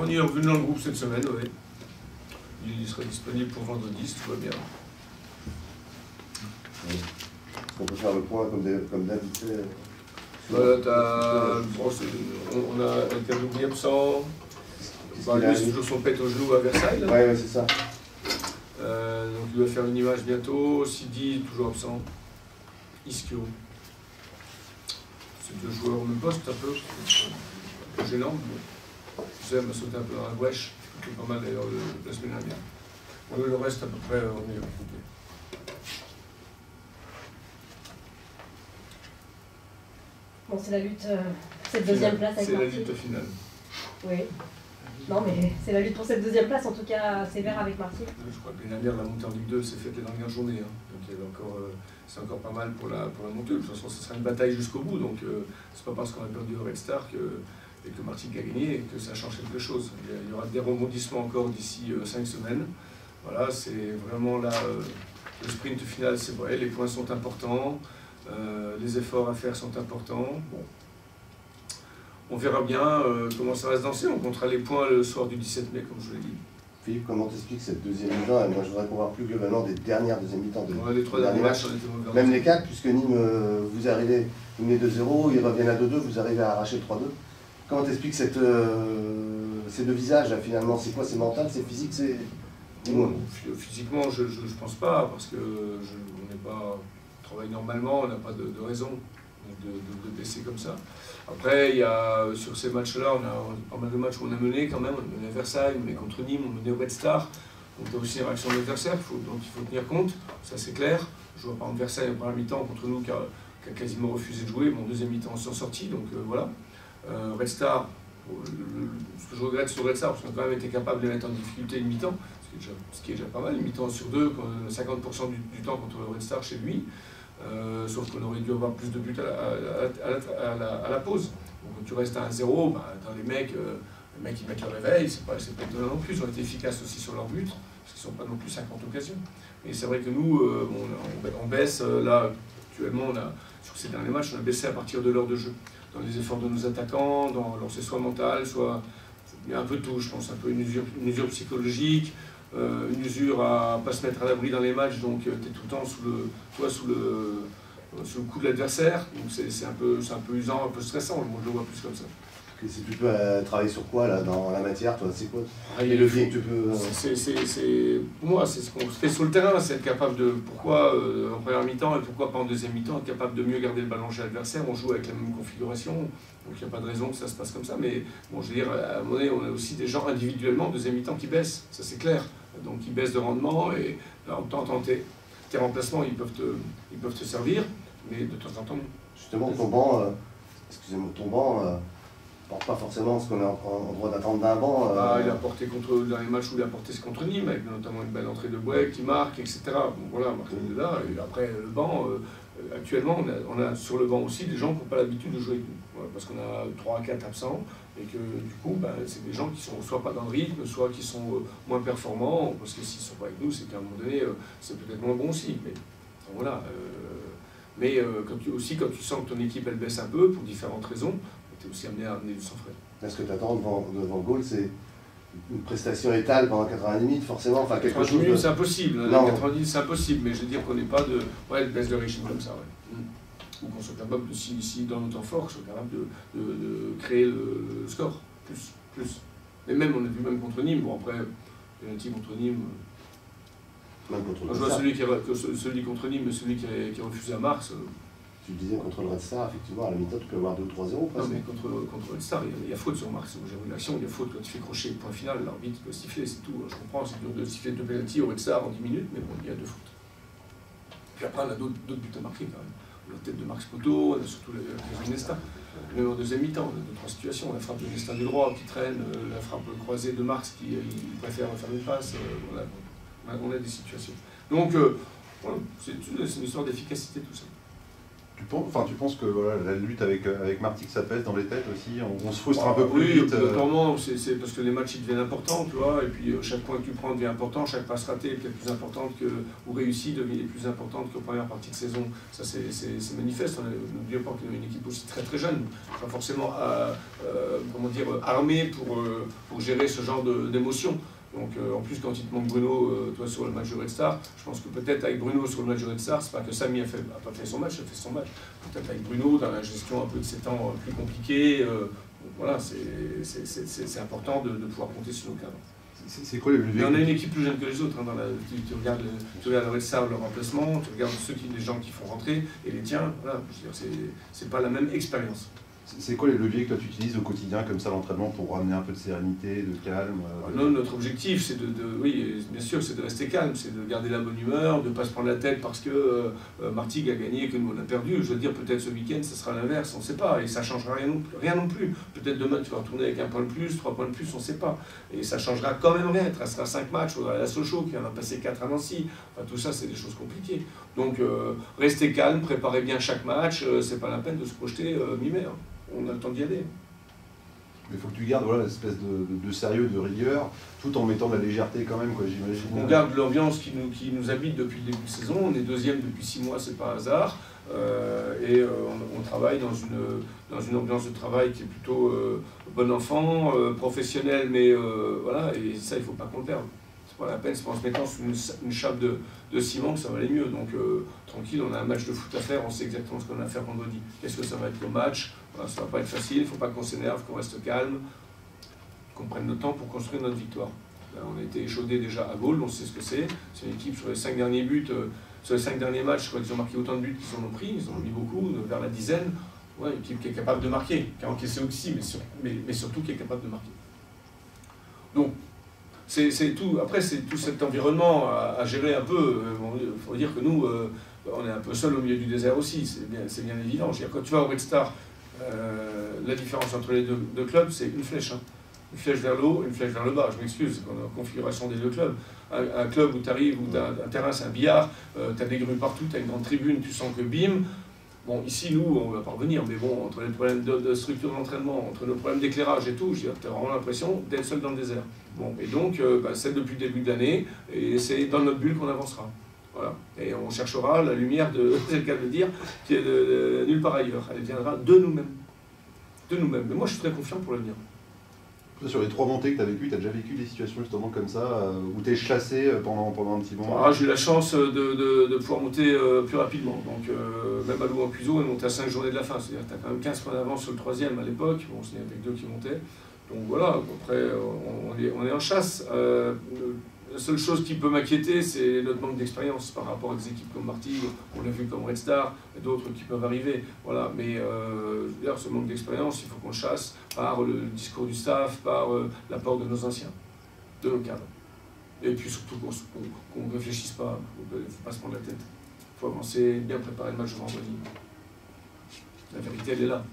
On y est revenu dans le groupe cette semaine, oui. Il sera disponible pour vendredi, si tout va bien. Oui. On peut faire le point comme d'habitude. Voilà, on a un Kadoumi absent. Lui, c'est toujours son pète au genou à Versailles. Oui, ouais, c'est ça. Donc il doit faire une image bientôt. Sidi, toujours absent. Ischio. C'est deux joueurs au même poste, un peu gênant. Zem a sauté un peu dans la brèche. C'était pas mal d'ailleurs la semaine dernière. Le reste, à peu près, on est occupé. Bon, c'est la lutte, cette deuxième place avec Marty. C'est la lutte finale. Oui. Non, mais c'est la lutte pour cette deuxième place, en tout cas sévère avec Marty. Je crois que l'année dernière, la montée en Ligue 2 s'est faite les dernières journées. Hein. Donc il y avait encore, c'est encore pas mal pour la montée. De toute façon, ce sera une bataille jusqu'au bout. Donc c'est pas parce qu'on a perdu au Red Star et que Marty a gagné et que ça change quelque chose. Il y aura des rebondissements encore d'ici 5 semaines. Voilà, c'est vraiment là, le sprint final, c'est vrai, les points sont importants. Les efforts à faire sont importants. Bon. On verra bien comment ça va se danser. On comptera les points le soir du 17 mai, comme je vous l'ai dit. Philippe, comment t'expliques cette deuxième mi-temps? Moi, je voudrais qu'on voit plus globalement des dernières deuxième mi-temps. Les 3 derniers matchs, on était mauvais. Même les 4, puisque Nîmes, vous arrivez, vous menez 2-0, ils reviennent à 2-2, vous arrivez à arracher le 3-2. Comment t'expliques ces deux visages, là, finalement? C'est quoi? C'est mental, c'est physique, c'est... Bon, physiquement, je ne pense pas, parce que on n'est pas... On travaille normalement, on n'a pas de raison de baisser comme ça. Après, il y a, sur ces matchs-là, on a pas mal de matchs où on a mené quand même. On a mené à Versailles, on mené contre Nîmes, on mené au Red Star. Donc il y a aussi une réaction de l'adversaire, donc il faut tenir compte, ça c'est clair. Je vois par exemple Versailles en première mi-temps contre nous qui a quasiment refusé de jouer. Bon, deuxième mi-temps, on s'en sortit, donc voilà. Red Star, ce que je regrette sur Red Star, parce qu'on a quand même été capable de les mettre en difficulté une mi-temps, ce qui est déjà pas mal, une mi-temps sur 2, 50% du temps contre le Red Star chez lui. Sauf qu'on aurait dû avoir plus de buts à la pause. Donc quand tu restes à 1-0, bah, les mecs ils mettent le réveil, c'est pas étonnant non plus. Ils ont été efficaces aussi sur leurs buts, parce qu'ils ne sont pas non plus 50 occasions. Mais c'est vrai que nous, on baisse, là, actuellement, sur ces derniers matchs, on a baissé à partir de l'heure de jeu. Dans les efforts de nos attaquants, alors c'est soit mental, soit il y a un peu de tout, je pense, un peu une usure psychologique, une usure à ne pas se mettre à l'abri dans les matchs, donc tu es tout le temps sous le coup de l'adversaire, donc c'est un peu usant, un peu stressant, moi je le vois plus comme ça. Et si tu peux travailler sur quoi là, dans la matière, toi, c'est quoi les leviers que tu peux... Pour moi, c'est ce qu'on fait sur le terrain, c'est être capable de... Pourquoi en première mi-temps et pourquoi pas en deuxième mi-temps, être capable de mieux garder le ballon chez l'adversaire, on joue avec la même configuration, donc il n'y a pas de raison que ça se passe comme ça, mais bon, je veux dire, à un moment donné, on a aussi des gens individuellement en deuxième mi-temps qui baissent, ça c'est clair, donc ils baissent de rendement et en temps tes remplacements, ils peuvent te servir, mais de temps en temps... Justement, ton banc, excusez-moi, ton banc... porte pas forcément ce qu'on est en droit d'attendre d'un banc. Il a porté dans les matchs où il a porté ce contre Nîmes, avec notamment une belle entrée de Bouek qui marque, etc. Bon, voilà, Martin est là. Et après, le banc, actuellement, on a sur le banc aussi des gens qui n'ont pas l'habitude de jouer avec nous. Voilà, parce qu'on a 3 à 4 absents, et que du coup, c'est des gens qui sont soit pas dans le rythme, soit qui sont moins performants, parce que s'ils ne sont pas avec nous, c'est qu'à un moment donné, c'est peut-être moins bon aussi. Mais voilà. Quand tu sens que ton équipe elle baisse un peu, pour différentes raisons, tu es aussi amené à amener du sang frais. Est-ce que tu attends devant le goal, c'est une prestation étale pendant 90 minutes, forcément, enfin quelque 90 chose minutes, de... c'est impossible. 90 c'est impossible, mais je veux dire qu'on n'est pas de baisse de régime comme ça. Ouais. Ou qu'on soit capable, si dans nos temps forts, qu'on soit capable de créer le score, plus. Et même, on a vu même contre Nîmes, bon après, penalty contre Nîmes... Même contre le je vois celui contre Nîmes, mais celui qui a refusé à Mars... Tu disais contre le Red Star, effectivement, à la mi-temps, tu peux avoir 2 ou 3-0. Non, mais contre le Red Star, il y a faute sur Marx. J'ai vu l'action, il y a faute quand tu fais crochet, point final, l'arbitre peut siffler, c'est tout. Je comprends, c'est dur de siffler 2 pénaltys au Red Star en 10 minutes, mais bon, il y a 2 fautes. Puis après, on a d'autres buts à marquer quand même. On a la tête de Marx Poto, on a surtout la de Nesta. Même en deuxième mi-temps, on a 2-3 situations. La frappe de Nesta du droit qui traîne, la frappe croisée de Marx qui préfère faire une passe. Voilà. On a des situations. Donc, voilà, c'est une histoire d'efficacité tout ça. Tu penses que voilà, la lutte avec Martigues, ça pèse dans les têtes aussi, on se frustre un peu plus oui, vite obligatoirement, c'est parce que les matchs ils deviennent importants, tu vois, et puis chaque point que tu prends devient important, chaque passe ratée est peut-être plus importante ou réussie devient plus importante qu'aux premières parties de saison. Ça c'est manifeste. N'oublions pas qu'on a une équipe aussi très très jeune, pas forcément armée pour gérer ce genre d'émotions. Donc en plus quand il te manque Bruno, toi sur le match de Red Star, je pense que peut-être avec Bruno sur le match de Red Star, c'est pas que Samy a pas fait son match, il a fait son match. Peut-être avec Bruno dans la gestion un peu de ces temps plus compliqués, voilà, c'est important de pouvoir compter sur nos cadres. C'est quoi les leviers? On a une équipe plus jeune que les autres. Hein, tu regardes le Red Star, le remplacement, tu regardes les gens qui font rentrer et les tiens, voilà, je veux dire, c'est pas la même expérience. C'est quoi les leviers que toi tu utilises au quotidien comme ça l'entraînement pour ramener un peu de sérénité, de calme Non, notre objectif c'est oui, bien sûr, c'est de rester calme, c'est de garder la bonne humeur, de ne pas se prendre la tête parce que Martigues a gagné et que nous on a perdu. Je veux dire, peut-être ce week-end ça sera l'inverse, on ne sait pas, et ça ne changera rien non plus. Peut-être demain tu vas retourner avec 1 point de plus, 3 points de plus, on ne sait pas. Et ça ne changera quand même rien, il restera 5 matchs, il faudra la Sochaux qui en a passé 4 à Nancy. Enfin, tout ça c'est des choses compliquées. Donc restez calme, préparez bien chaque match, c'est pas la peine de se projeter mi-mai. Hein. On a le temps d'y aller. Mais il faut que tu gardes voilà, l'espèce de sérieux, de rigueur, tout en mettant de la légèreté quand même, j'imagine. On garde l'ambiance qui nous habite depuis le début de saison. On est deuxième depuis 6 mois, c'est pas un hasard. On travaille dans une ambiance de travail qui est plutôt bon enfant, professionnelle, mais voilà, et ça, il ne faut pas qu'on le perde. C'est pas la peine, c'est pas en se mettant sous une chape de ciment que ça va aller mieux. Donc tranquille, on a un match de foot à faire, on sait exactement ce qu'on a à faire vendredi. Qu'est-ce que ça va être le match? Voilà, ça va pas être facile, il ne faut pas qu'on s'énerve, qu'on reste calme, qu'on prenne le temps pour construire notre victoire. Là, on a été échaudé déjà à Gaulle, on sait ce que c'est. C'est une équipe sur les 5 derniers buts, sur les 5 derniers matchs, je crois qu'ils ont marqué autant de buts qu'ils en ont pris, ils en ont mis beaucoup, vers la dizaine. Ouais, une équipe qui est capable de marquer, qui a encaissé aussi, mais surtout qui est capable de marquer. Donc, c'est tout. Après, c'est tout cet environnement à gérer un peu. Il faut dire que nous, on est un peu seul au milieu du désert aussi, c'est bien évident. Quand tu vas au Red Star, la différence entre les deux clubs, c'est une flèche. Hein. Une flèche vers le haut, une flèche vers le bas. Je m'excuse, c'est la configuration des deux clubs. Un club où tu arrives, où tu as un terrain, c'est un billard, tu as des grues partout, tu as une grande tribune, tu sens que bim. Bon, ici, nous, on va pas revenir, mais bon, entre les problèmes de structure d'entraînement, entre nos problèmes d'éclairage et tout, tu as vraiment l'impression d'être seul dans le désert. Bon, et donc, c'est depuis le début de l'année, et c'est dans notre bulle qu'on avancera. Voilà. Et on cherchera la lumière, c'est le cas de le dire, qui est de nulle part ailleurs. Elle viendra de nous-mêmes. De nous-mêmes. Mais moi, je suis très confiant pour l'avenir. Sur les 3 montées que tu as vécues, tu as déjà vécu des situations justement comme ça, où tu es chassé pendant un petit moment? J'ai eu la chance de pouvoir monter plus rapidement. Donc, même à Louvain-Puiseau, on est monté à 5 journées de la fin. C'est-à-dire que tu as quand même 15 points d'avance sur le 3e à l'époque. Bon, c'était avec 2 qui montaient. Donc voilà, après, on est en chasse. La seule chose qui peut m'inquiéter, c'est notre manque d'expérience par rapport à des équipes comme Martigues, on l'a vu comme Red Star, et d'autres qui peuvent arriver. Voilà. Mais d'ailleurs, ce manque d'expérience, il faut qu'on le chasse par le discours du staff, par l'apport de nos anciens, de nos cadres. Et puis surtout qu'on ne réfléchisse pas, il ne faut pas se prendre la tête. Il faut avancer, bien préparer le match de vendredi. La vérité, elle est là.